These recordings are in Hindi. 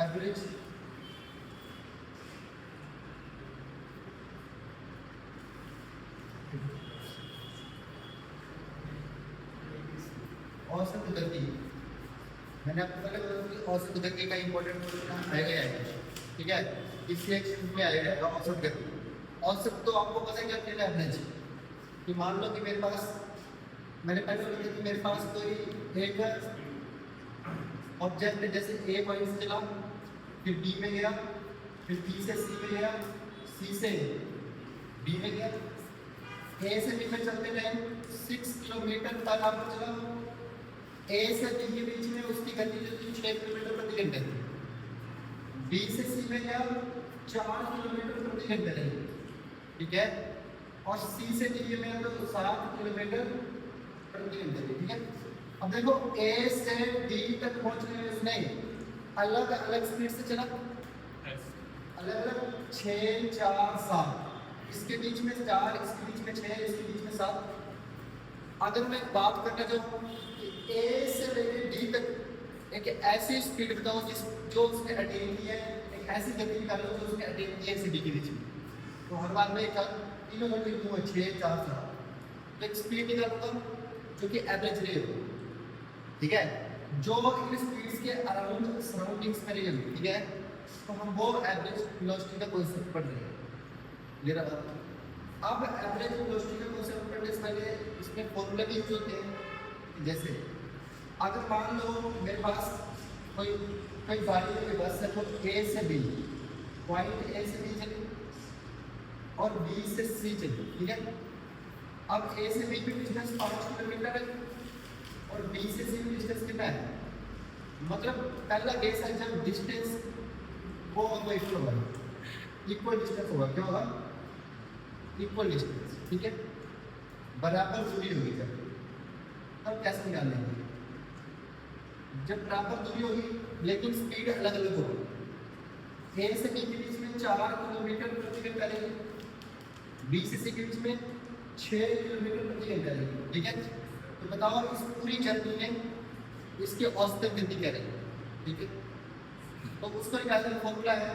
एवरेज औसत गति। मैंने आपको पहले बोला कि औसत गति का इंपॉर्टेंट आएगा है, ठीक है। इस रिएक्शन में आएगा औसत गति। औसत तो आपको पता है क्या होता है, एवरेज। कि मान लो कि मेरे पास, मैंने पहले बोला कि मेरे पास कोई एक ऑब्जेक्ट है, जैसे ए पॉइंट से चला, फिर बी में गया, फिर बी से सी में गया, सी से बी में गया, ए से बी में चलते टाइम 6 किलोमीटर तक आप चला। ए से बी के बीच में उसकी गति जो थी 6 किलोमीटर प्रति घंटे थी। बी से सी में गया 4 किलोमीटर प्रति घंटे रही, ठीक है। और सी से डी में तो 7 किलोमीटर प्रति घंटे, ठीक है। अब देखो ए से डी तक पहुंचने में उसने अलग अलग स्पीड से चला, अलग अलग 6, 4, 7, इसके बीच में 4, इसके बीच में 6, इसके बीच में 7। अगर मैं बात करना चाहूँ ए से लेकर डी तक एक ऐसी स्पीड बताओ जिस जो उसने अटेन की है, एक ऐसी गति निकालो जो उसने अटेन की है ए से डी के बीच में, तो हर बार में तीनों घंटे 6, 4, 7 तो एक स्पीड निकालूंगा जो कि एवरेज रे हो, ठीक है, जो इन स्पीड्स के अराउंड सराउंडिंग्स में रियल, ठीक है। तो हम वो एवरेज वेलोसिटी का कॉन्सेप्ट पढ़ रहे हैं, क्लियर है बात। अब एवरेज वेलोसिटी का कॉन्सेप्ट पढ़ने से पहले इसमें फॉर्मूला भी यूज होते हैं। जैसे अगर मान लो मेरे पास कोई गाड़ी कोई बस है, तो ए से बी, पॉइंट ए से बी चली और बी से सी चली, ठीक है। अब ए से बी की डिस्टेंस 5 किलोमीटर है और बी से सी की डिस्टेंस कितना है, मतलब पहला केस है जब डिस्टेंस वो होगा इक्वल डिस्टेंस होगा, क्या होगा, इक्वल डिस्टेंस, ठीक है, बराबर दूरी होगी। तब कैसे निकाल लेंगे, जब बराबर दूरी होगी लेकिन स्पीड अलग अलग होगी। ए से बी के बीच में 4 किलोमीटर प्रति घंटा रहेगी, बी से सी के बीच में 6 किलोमीटर प्रति घंटा रहेगी, ठीक है। तो बताओ इस पूरी जर्नी में इसकी औसत गति क्या रहेगी, ठीक है। तो उसको निकालने का फॉर्मूला है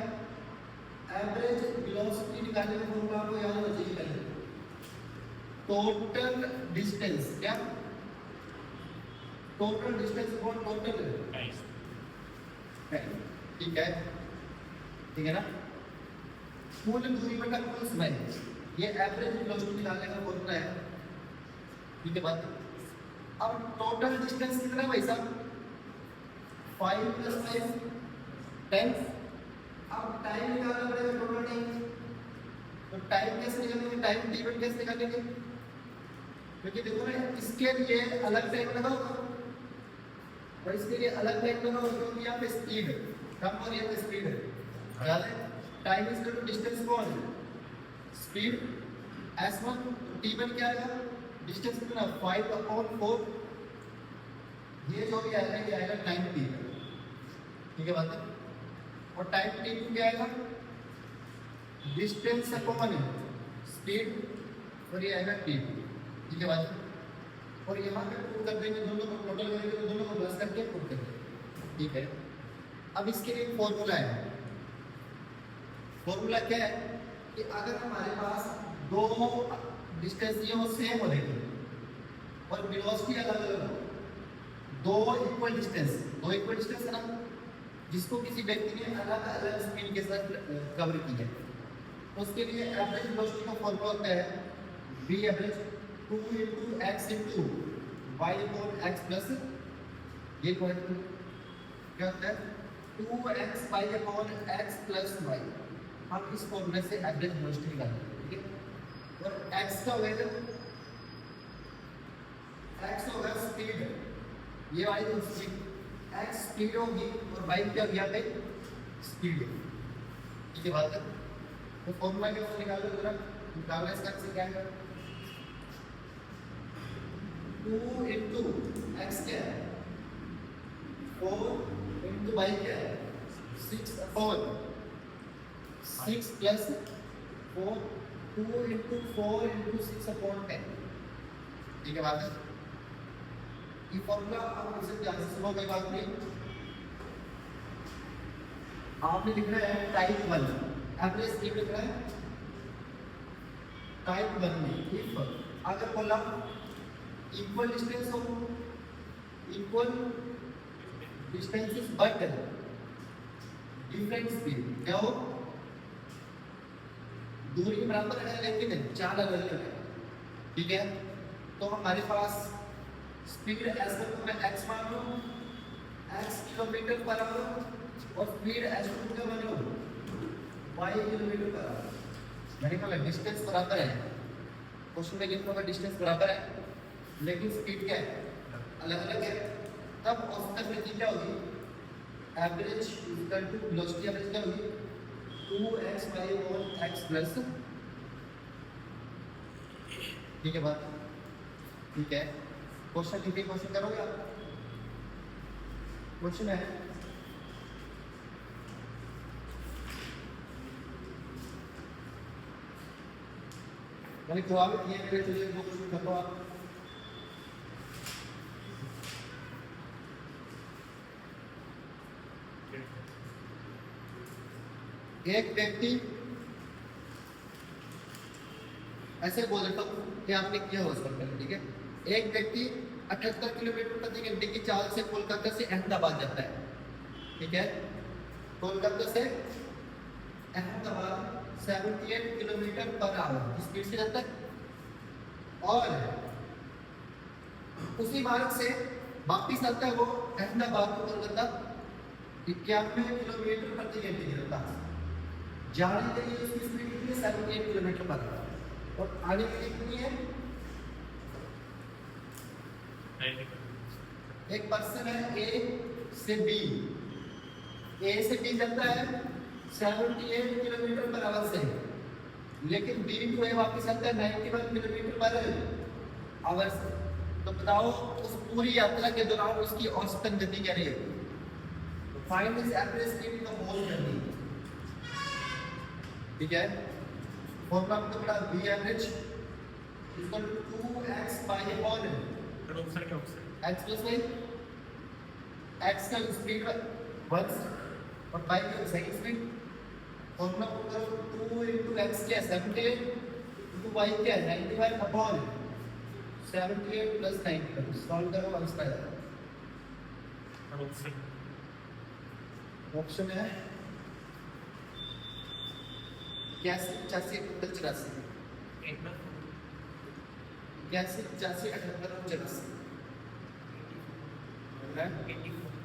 एवरेज वेलोसिटी। निकालने का फॉर्मूला आपको याद होना चाहिए पहले, टोटल डिस्टेंस, क्या टोटल डिस्टेंस और टोटल टाइम, ठीक है, ठीक है ना। कुल दूरी बटा कुल समय, ये एवरेज वेलोसिटी निकालने का फॉर्मूला है, ठीक है बात। अब टोटल डिस्टेंस कितना है भाई साहब, 5 + 5 10। अब टाइम निकालना पड़ेगा टोटल टाइम, तो टाइम कैसे निकालेंगे, टाइम टी1 कैसे निकालेंगे, क्योंकि देखो ना इसके लिए अलग टाइम लगा होगा और इसके लिए अलग टाइम लगा होगा, क्योंकि यहाँ पे स्पीड कम और यहाँ पे स्पीड है, याद है। Time is equal to distance कौन, स्पीड s1, t1 क्या आएगा, डिस्टेंस कितना 5/4, ये जो भी आएगा ये आएगा टाइम t, ठीक है बात है। और टाइम t2 क्या आएगा, डिस्टेंस अपॉन स्पीड, और ये आएगा t2, ठीक है बात है। और यहाँ पे पुट कर देंगे, दोनों को टोटल करेंगे तो दोनों को प्लस करके पुट कर देंगे, ठीक है। अब इसके लिए फॉर्मूला है, फॉर्मूला क्या है कि अगर हमारे पास दो डिस्टेंस ये वो सेम हो रहेगी और वेलोसिटी अलग अलग हो, दो इक्वल डिस्टेंस है ना, जिसको किसी व्यक्ति ने अलग अलग स्पीड के साथ कवर किया है, तो उसके लिए एवरेज वेलोसिटी का फॉर्मूला होता है v average 2 × x × y/x plus ये क्या होता है 2x/x प्लस y। हम इस फॉर्मूले से एवरेज वेलोसिटी निकालेंगे, ठीक है। और x का वैल्यू, x होगा स्पीड, ये वाली तो स्पीड, x स्पीड होगी और y क्या हो गया पे स्पीड, ठीक है बात है। तो फॉर्मूला क्या निकाल दो जरा, निकालना इसका से क्या है 2 × x क्या है 4 × y क्या है 6/4, 6 + 4, 2 × 4 × 6/10, ठीक है बात है। ये फॉर्मूला आप इसे ध्यान से सुनो, कोई बात नहीं। आपने लिखना है टाइप 1, एवरेज स्पीड लिखना है टाइप 1 में। इफ अगर बोला इक्वल डिस्टेंस हो, equal distances but different speed, क्या हो, दूरी बराबर है लेकिन चाल अलग अलग है, ठीक है। तो हमारे पास स्पीड s1 को मैं x मान लूं, x किलोमीटर पर आवर, और स्पीड s2 को मान लूं y किलोमीटर पर आवर। यानी मतलब डिस्टेंस बराबर है, क्वेश्चन में लिखा हुआ डिस्टेंस बराबर है लेकिन स्पीड क्या है, अलग अलग है। तब औसत गति क्या होगी, average equal to velocity average क्या होगी, 2xy और x प्लस, ठीक है बात, ठीक है। क्वेश्चन ठीक है, क्वेश्चन करोगे आप। क्वेश्चन है मैंने जवाब दिए मेरे, चलिए दो क्वेश्चन कर लो आप। एक व्यक्ति, ऐसे बोल देता हूँ कि आपने किया हो इस पर, ठीक है। एक व्यक्ति 78 किलोमीटर प्रति घंटे की चाल से कोलकाता से अहमदाबाद जाता है, ठीक है। कोलकाता से अहमदाबाद 78 किलोमीटर पर आवर की स्पीड से जाता है, और उसी मार्ग से वापिस आता है वो अहमदाबाद को कोलकाता 91 किलोमीटर प्रति घंटे की रफ्तार से। जाने के लिए उसकी स्पीड कितनी है, 78 किलोमीटर पर आवर, और आने के लिए कितनी है, एक पर्सन है ए से बी, ए से बी चलता है 78 किलोमीटर पर आवर से, लेकिन बी को ए वापस आता है 91 किलोमीटर पर आवर से। तो बताओ उस पूरी यात्रा के दौरान उसकी औसतन गति क्या रहेगी। Find this average speed in the whole journey, ठीक है। फॉर्मूला आपको पता v average equal to 2x by upon x plus y, x का स्पीड 1 और y का सेकंड स्पीड। फॉर्मूला को करो 2 into x क्या है 78 into y क्या है 91 अपॉन 78 प्लस 91, सॉल्व करो आंसर आएगा। ऑप्शन है 81 85 78 84 78 84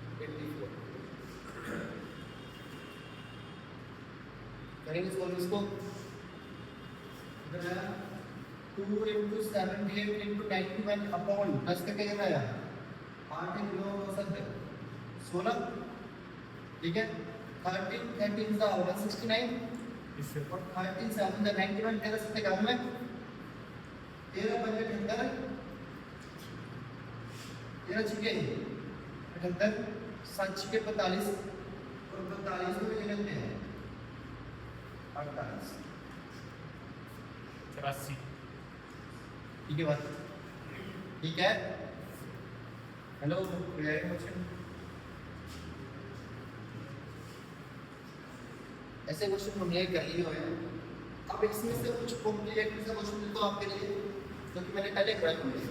करेंगे सॉल्व इसको। 2 into 78 into 91 अपॉन प्लस का क्या आया 8 किलो 16, ठीक है। 13 13 का 169 और 13 7 का 91, 13 7 का 91, 13 5 78, 13 6 78, 7 6 45 और 45 को भी लेते हैं 48 84, ठीक है बात, ठीक है। हेलो क्वेश्चन, ऐसे क्वेश्चन हमने कर लिए हुए हैं। अब इसमें से कुछ कॉम्प्लिकेटेड सा क्वेश्चन तो आपके लिए, क्योंकि मैंने पहले कराया हुआ है।